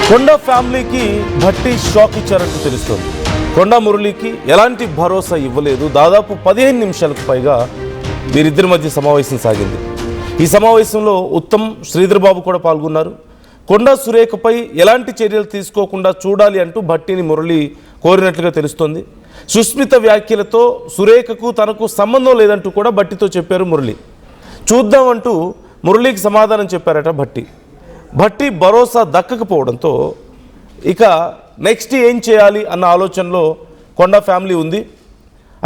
కొండా ఫ్యామిలీకి భట్టి షాక్ ఇచ్చారంటూ తెలుస్తోంది. కొండా మురళికి ఎలాంటి భరోసా ఇవ్వలేదు. దాదాపు 15 నిమిషాలకు పైగా వీరిద్దరి మధ్య సమావేశం సాగింది. ఈ సమావేశంలో ఉత్తమ్, శ్రీధర్ బాబు కూడా పాల్గొన్నారు. కొండా సురేఖపై ఎలాంటి చర్యలు తీసుకోకుండా చూడాలి అంటూ భట్టిని మురళి కోరినట్లుగా తెలుస్తోంది. సుస్మిత వ్యాఖ్యలతో సురేఖకు తనకు సంబంధం లేదంటూ కూడా భట్టితో చెప్పారు మురళి. చూద్దామంటూ మురళికి సమాధానం చెప్పారట భట్టి. భట్టి భరోసా దక్కకపోవడంతో ఇక నెక్స్ట్ ఏం చేయాలి అన్న ఆలోచనలో కొండా ఫ్యామిలీ ఉంది.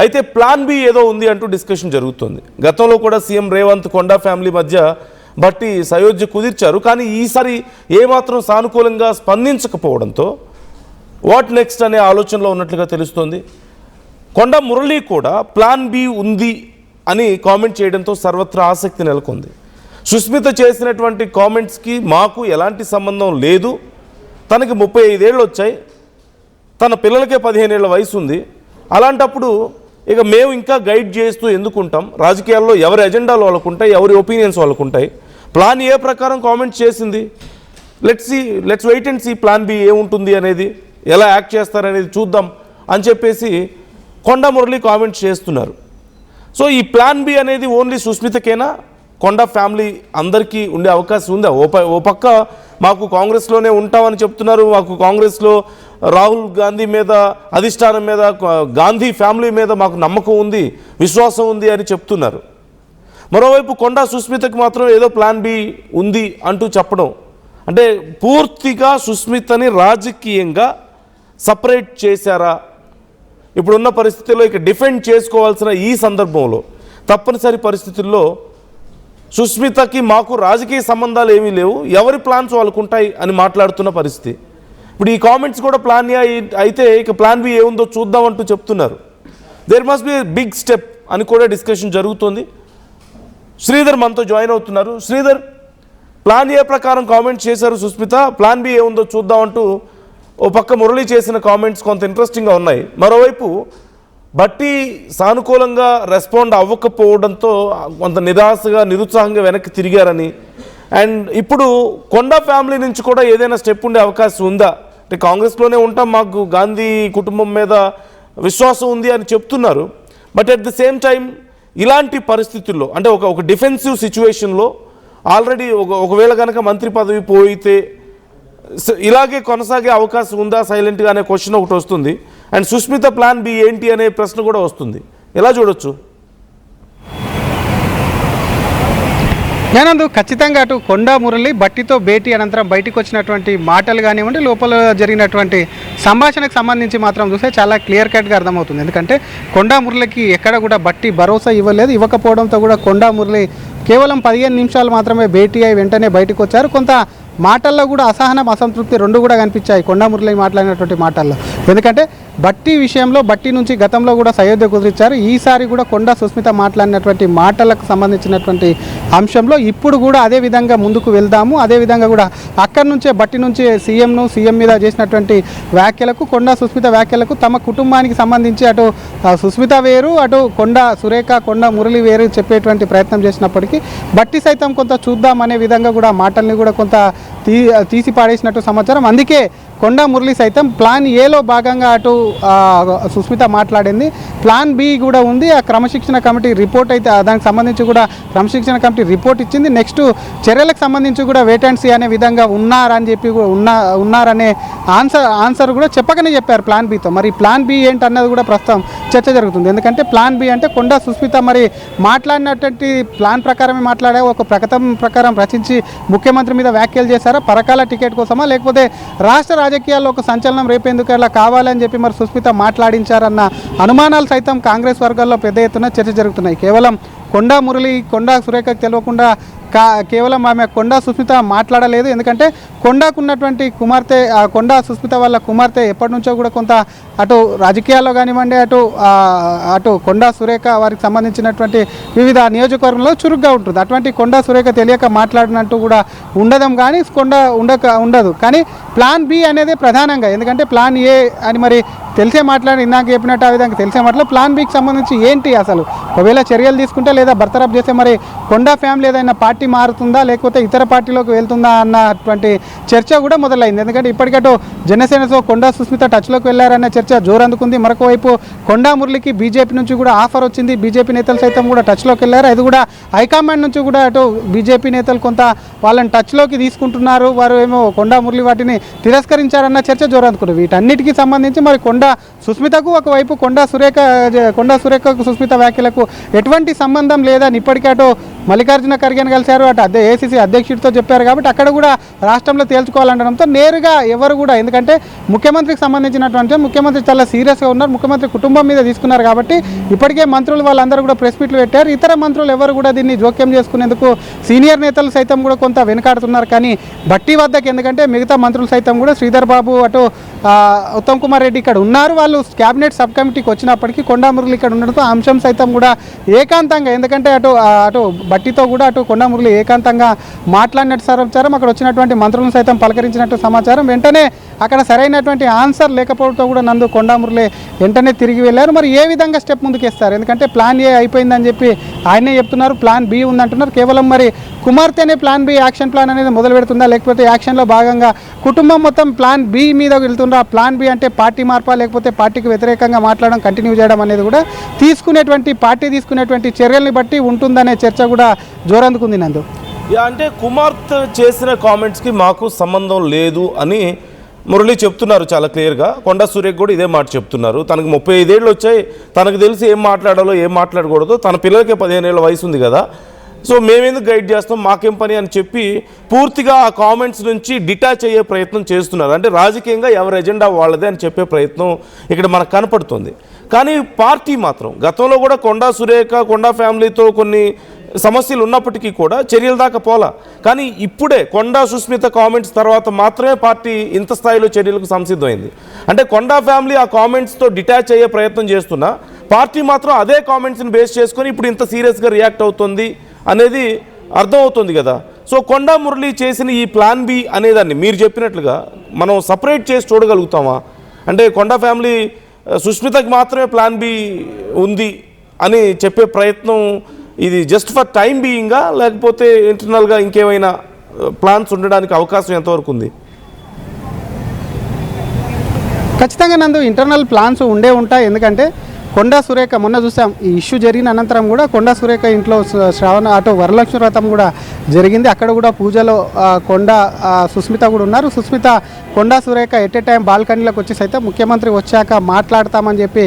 అయితే ప్లాన్ బి ఏదో ఉంది అంటూ డిస్కషన్ జరుగుతుంది. గతంలో కూడా సీఎం రేవంత్ కొండా ఫ్యామిలీ మధ్య భట్టి సయోధ్య కుదిర్చారు. కానీ ఈసారి ఏమాత్రం సానుకూలంగా స్పందించకపోవడంతో వాట్ నెక్స్ట్ అనే ఆలోచనలో ఉన్నట్లుగా తెలుస్తోంది. కొండా మురళి కూడా ప్లాన్ బి ఉంది అని కామెంట్ చేయడంతో సర్వత్రా ఆసక్తి నెలకొంది. సుస్మిత చేసినటువంటి కామెంట్స్కి మాకు ఎలాంటి సంబంధం లేదు. తనకి 35 ఏళ్ళు వచ్చాయి, తన పిల్లలకే 15 ఏళ్ల వయసు ఉంది. అలాంటప్పుడు ఇక మేము ఇంకా గైడ్ చేస్తూ ఎందుకుంటాం? రాజకీయాల్లో ఎవరి ఎజెండాలు వాళ్ళకు ఉంటాయి, ఎవరి ఒపీనియన్స్ వాళ్ళకు ఉంటాయి. ప్లాన్ ఏ ప్రకారం కామెంట్ చేసింది, let's wait and see plan B ఏముంటుంది అనేది, ఎలా యాక్ట్ చేస్తారనేది చూద్దాం అని చెప్పేసి కొండా మురళి కామెంట్స్ చేస్తున్నారు. సో ఈ ప్లాన్ బి అనేది ఓన్లీ సుస్మితకేనా, కొండా ఫ్యామిలీ అందరికీ ఉండే అవకాశం ఉందా? ఓ పక్క మాకు కాంగ్రెస్లోనే ఉంటామని చెప్తున్నారు, మాకు కాంగ్రెస్లో రాహుల్ గాంధీ మీద, అధిష్టానం మీద, గాంధీ ఫ్యామిలీ మీద మాకు నమ్మకం ఉంది, విశ్వాసం ఉంది అని చెప్తున్నారు. మరోవైపు కొండా సుస్మితకి మాత్రం ఏదో ప్లాన్ బి ఉంది అంటూ చెప్పడం అంటే పూర్తిగా సుస్మితని రాజకీయంగా సపరేట్ చేశారా? ఇప్పుడున్న పరిస్థితుల్లో ఇక డిఫెండ్ చేసుకోవాల్సిన ఈ సందర్భంలో తప్పనిసరి పరిస్థితుల్లో సుస్మితకి మాకు రాజకీయ సంబంధాలు ఏమీ లేవు, ఎవరి ప్లాన్స్ వాళ్ళకు ఉంటాయి అని మాట్లాడుతున్న పరిస్థితి. ఇప్పుడు ఈ కామెంట్స్ కూడా ప్లాన్ అయితే ఇక ప్లాన్ బి ఏముందో చూద్దామంటూ చెప్తున్నారు. There must be big step అని కూడా డిస్కషన్ జరుగుతుంది. శ్రీధర్ మనతో జాయిన్ అవుతున్నారు. శ్రీధర్, ప్లాన్ ఏ ప్రకారం కామెంట్స్ చేశారు సుస్మిత, ప్లాన్ బి ఏముందో చూద్దామంటూ ఓ పక్క మురళి చేసిన కామెంట్స్ కొంత ఇంట్రెస్టింగ్గా ఉన్నాయి. మరోవైపు భట్టి సానుకూలంగా రెస్పాండ్ అవ్వకపోవడంతో కొంత నిరాశగా, నిరుత్సాహంగా వెనక్కి తిరిగారని, అండ్ ఇప్పుడు కొండా ఫ్యామిలీ నుంచి కూడా ఏదైనా స్టెప్ ఉండే అవకాశం ఉందా? అంటే కాంగ్రెస్లోనే ఉంటాం, మాకు గాంధీ కుటుంబం మీద విశ్వాసం ఉంది అని చెప్తున్నారు. But at the same time ఇలాంటి పరిస్థితుల్లో అంటే ఒక డిఫెన్సివ్ సిచ్యువేషన్లో ఆల్రెడీ ఒకవేళ కనుక మంత్రి పదవి పోయితే ఇలాగే కొనసాగే అవకాశం ఉందా సైలెంట్గా అనే క్వశ్చన్ ఒకటి వస్తుంది. అండ్ సుస్మిత ప్లాన్ బి ఏంటి అనే ప్రశ్న కూడా వస్తుంది. ఎలా చూడొచ్చు? నేనందు ఖచ్చితంగా అటు కొండా మురళి భట్టితో భేటీ అనంతరం బయటకు వచ్చినటువంటి మాటలు కానివ్వండి, లోపల జరిగినటువంటి సంభాషణకు సంబంధించి మాత్రం చూస్తే చాలా క్లియర్ కట్గా అర్థమవుతుంది. ఎందుకంటే కొండా మురళికి ఎక్కడ కూడా భట్టి భరోసా ఇవ్వలేదు. ఇవ్వకపోవడంతో కూడా కొండా మురళి కేవలం 15 నిమిషాలు మాత్రమే భేటీ అయి వెంటనే బయటకు వచ్చారు. కొంత మాటల్లో కూడా అసహనం, అసంతృప్తి రెండు కూడా కనిపించాయి కొండా మురళి మాట్లాడినటువంటి మాటల్లో. ఎందుకంటే భట్టి విషయంలో భట్టి నుంచి గతంలో కూడా సయోధ్య కుదిరించారు. ఈసారి కూడా కొండా సుస్మిత మాట్లాడినటువంటి మాటలకు సంబంధించినటువంటి అంశంలో ఇప్పుడు కూడా అదే విధంగా ముందుకు వెళ్దాము. అదేవిధంగా కూడా అక్కడి నుంచే భట్టి నుంచి సీఎం మీద చేసినటువంటి వ్యాఖ్యలకు, కొండా సుస్మిత వ్యాఖ్యలకు తమ కుటుంబానికి సంబంధించి అటు సుస్మిత వేరు, అటు కొండా సురేఖ, కొండా మురళి వేరు చెప్పేటువంటి ప్రయత్నం చేసినప్పటికీ భట్టి సైతం కొంత చూద్దాం అనే విధంగా కూడా మాటల్ని కూడా కొంత తీసి పాడేసినట్టు సమాచారం. అందుకే కొండా మురళి సైతం ప్లాన్ ఏలో భాగంగా అటు సుస్మిత మాట్లాడింది. ప్లాన్ బి కూడా ఉంది. ఆ క్రమశిక్షణ కమిటీ రిపోర్ట్ అయితే దానికి సంబంధించి కూడా క్రమశిక్షణ కమిటీ రిపోర్ట్ ఇచ్చింది. నెక్స్ట్ చర్యలకు సంబంధించి కూడా వెయిట్ అండ్ సీ అనే విధంగా ఉన్నారని చెప్పి ఉన్నారనే ఆన్సర్ కూడా చెప్పకనే చెప్పారు ప్లాన్ బితో. మరి ప్లాన్ బి ఏంటన్నది కూడా ప్రస్తుతం చర్చ జరుగుతుంది. ఎందుకంటే ప్లాన్ బి అంటే కొండా సుస్మిత మరి మాట్లాడినటువంటి ప్లాన్ ప్రకారమే ఒక ప్రకటన ప్రకారం రచించి ముఖ్యమంత్రి మీద వ్యాఖ్యలు చేశారా, పరకాల టికెట్ కోసమా, లేకపోతే రాష్ట్ర రాజకీయాల్లో ఒక సంచలనం రేపేందుకు అలా కావాలని చెప్పి మరి సుస్మిత మాట్లాడించారన్న అనుమానాలు సైతం కాంగ్రెస్ వర్గాల్లో పెద్ద ఎత్తున చర్చ జరుగుతున్నాయి. కేవలం కొండా మురళి, కొండా సురేఖకు తెలియకుండా కేవలం ఆమె కొండా సుస్మిత మాట్లాడలేదు. ఎందుకంటే కొండాకున్నటువంటి కుమార్తె, కొండా సుస్మిత వాళ్ళ కుమార్తె ఎప్పటి నుంచో కూడా కొంత అటు రాజకీయాల్లో కానివ్వండి, అటు కొండా సురేఖ వారికి సంబంధించినటువంటి వివిధ నియోజకవర్గంలో చురుగ్గా ఉంటుంది. అటువంటి కొండా సురేఖ తెలియక మాట్లాడినట్టు కూడా ఉండదు. కానీ ప్లాన్ బి అనేది ప్రధానంగా, ఎందుకంటే ప్లాన్ ఏ అని మరి తెలిసే మాట్లాడి ఇందాక చెప్పినట్టు ఆ విధంగా తెలిసే మాట్లాడి ప్లాన్ బికి సంబంధించి ఏంటి అసలు ఒకవేళ చర్యలు తీసుకుంటే లేదా బర్తరఫ్ చేస్తే మరి కొండా ఫ్యామిలీ ఏదైనా పార్టీ మారుతుందా లేకపోతే ఇతర పార్టీలోకి వెళ్తుందా అన్నటువంటి చర్చ కూడా మొదలైంది. ఎందుకంటే ఇప్పటికటు జనసేనతో కొండా సుస్మిత టచ్లోకి వెళ్ళారన్న చర్చ జోరందుకుంది. మరొక వైపు కొండా మురళికి బీజేపీ నుంచి కూడా ఆఫర్ వచ్చింది. బీజేపీ నేతలు సైతం కూడా టచ్లోకి వెళ్ళారు. అది కూడా హైకమాండ్ నుంచి కూడా అటు బీజేపీ నేతలు కొంత వాళ్ళని టచ్లోకి తీసుకుంటున్నారు. వారు ఏమో కొండా మురళి వాటిని తిరస్కరించారన్న చర్చ జోరందుకుంది. వీటన్నిటికీ సంబంధించి మరి కొండా సుస్మితకు ఒకవైపు కొండా సురేఖకు సుస్మిత వ్యాఖ్యలకు ఎటువంటి సంబంధం లేదని ఇప్పటికే అటు మల్లికార్జున ఖర్గేని కలిశారు. అటు ఏసీసీ అధ్యక్షుడితో చెప్పారు. కాబట్టి అక్కడ కూడా రాష్ట్రంలో తేల్చుకోవాలంటడంతో నేరుగా ఎవరు కూడా ఎందుకంటే ముఖ్యమంత్రికి సంబంధించినటువంటి ముఖ్యమంత్రి చాలా సీరియస్గా ఉన్నారు. ముఖ్యమంత్రి కుటుంబం మీద తీసుకున్నారు. కాబట్టి ఇప్పటికే మంత్రులు వాళ్ళందరూ కూడా ప్రెస్ మీట్లు పెట్టారు. ఇతర మంత్రులు ఎవరు కూడా దీన్ని జోక్యం చేసుకునేందుకు సీనియర్ నేతలు సైతం కూడా కొంత వెనుకాడుతున్నారు. కానీ బట్టి వద్దకు ఎందుకంటే మిగతా మంత్రులు సైతం కూడా శ్రీధర్ బాబు అటు ఉత్తమ్ కుమార్ రెడ్డి ఇక్కడ ఉన్నారు. వాళ్ళు క్యాబినెట్ సబ్ కమిటీకి వచ్చినప్పటికీ కొండా మురళి ఇక్కడ ఉండడంతో ఆ అంశం సైతం కూడా ఏకాంతంగా ఎందుకంటే అటు బట్టితో కూడా అటు కొండా మురళి ఏకాంతంగా మాట్లాడినట్టు సమాచారం. అక్కడ వచ్చినటువంటి మంత్రులను సైతం పలకరించినట్టు సమాచారం. వెంటనే అక్కడ సరైనటువంటి ఆన్సర్ లేకపోవడంతో కూడా నందు కొండా మురళి వెంటనే తిరిగి వెళ్ళారు. మరి ఏ విధంగా స్టెప్ ముందుకేస్తారు? ఎందుకంటే ప్లాన్ ఏ అయిపోయిందని చెప్పి ఆయనే చెప్తున్నారు. ప్లాన్ బి ఉందంటున్నారు. కేవలం మరి కుమార్తెనే ప్లాన్ బి యాక్షన్ ప్లాన్ అనేది మొదలు పెడుతుందా లేకపోతే యాక్షన్లో భాగంగా కుటుంబం మొత్తం ప్లాన్ బి మీద వెళ్తుందా? ప్లాన్ బి అంటే పార్టీ మార్పా లేకపోతే పార్టీకి వ్యతిరేకంగా మాట్లాడడం కంటిన్యూ చేయడం అనేది కూడా పార్టీ తీసుకునేటువంటి చర్యల్ని బట్టి ఉంటుందనే చర్చ కూడా జోరందుకుంది నందు. అంటే కుమార్తె చేసిన కామెంట్స్కి మాకు సంబంధం లేదు అని మురళి చెప్తున్నారు చాలా క్లియర్గా. కొండా సురేఖ్ కూడా ఇదే మాట చెప్తున్నారు. తనకు 35 ఏళ్ళు వచ్చాయి. తనకు తెలిసి ఏం మాట్లాడాలో ఏం మాట్లాడకూడదో. తన పిల్లలకే 15 ఏళ్ళ వయసు ఉంది కదా. సో మేమెందుకు గైడ్ చేస్తాం, మాకేం పని అని చెప్పి పూర్తిగా ఆ కామెంట్స్ నుంచి డిటాచ్ అయ్యే ప్రయత్నం చేస్తున్నారు. అంటే రాజకీయంగా ఎవరి ఎజెండా వాళ్ళదే అని చెప్పే ప్రయత్నం ఇక్కడ మనకు కనపడుతుంది. కానీ పార్టీ మాత్రం గతంలో కూడా కొండా సురేఖ కొండా ఫ్యామిలీతో కొన్ని సమస్యలు ఉన్నప్పటికీ కూడా చర్యల దాకా పోలా. కానీ ఇప్పుడే కొండా సుస్మిత కామెంట్స్ తర్వాత మాత్రమే పార్టీ ఇంత స్థాయిలో చర్యలకు సంసిద్ధమైంది. అంటే కొండా ఫ్యామిలీ ఆ కామెంట్స్తో డిటాచ్ అయ్యే ప్రయత్నం చేస్తున్నా పార్టీ మాత్రం అదే కామెంట్స్ని బేస్ చేసుకొని ఇప్పుడు ఇంత సీరియస్గా రియాక్ట్ అవుతుంది అనేది అర్థమవుతుంది కదా. సో కొండా మురళి చేసిన ఈ ప్లాన్ బి అనేదాన్ని మీరు చెప్పినట్లుగా మనం సపరేట్ చేసి చూడగలుగుతామా? అంటే కొండా ఫ్యామిలీ సుస్మితకి మాత్రమే ప్లాన్ బి ఉంది అని చెప్పే ప్రయత్నం ఇది జస్ట్ ఫర్ టైం బీయింగా లేకపోతే ఇంటర్నల్గా ఇంకేమైనా ప్లాన్స్ ఉండడానికి అవకాశం ఎంతవరకు ఉంది? ఖచ్చితంగా నందు ఇంటర్నల్ ప్లాన్స్ ఉండే ఉంటాయి. ఎందుకంటే కొండా సురేఖ మొన్న చూసాం ఈ ఇష్యూ జరిగిన అనంతరం కూడా కొండా సురేఖ ఇంట్లో వరలక్ష్మి వ్రతం కూడా జరిగింది. అక్కడ కూడా పూజలో కొండా సుస్మిత కూడా ఉన్నారు. Susmitha Konda Surekha at a time బాల్కనీలోకి వచ్చేసి అయితే ముఖ్యమంత్రి వచ్చాక మాట్లాడతామని చెప్పి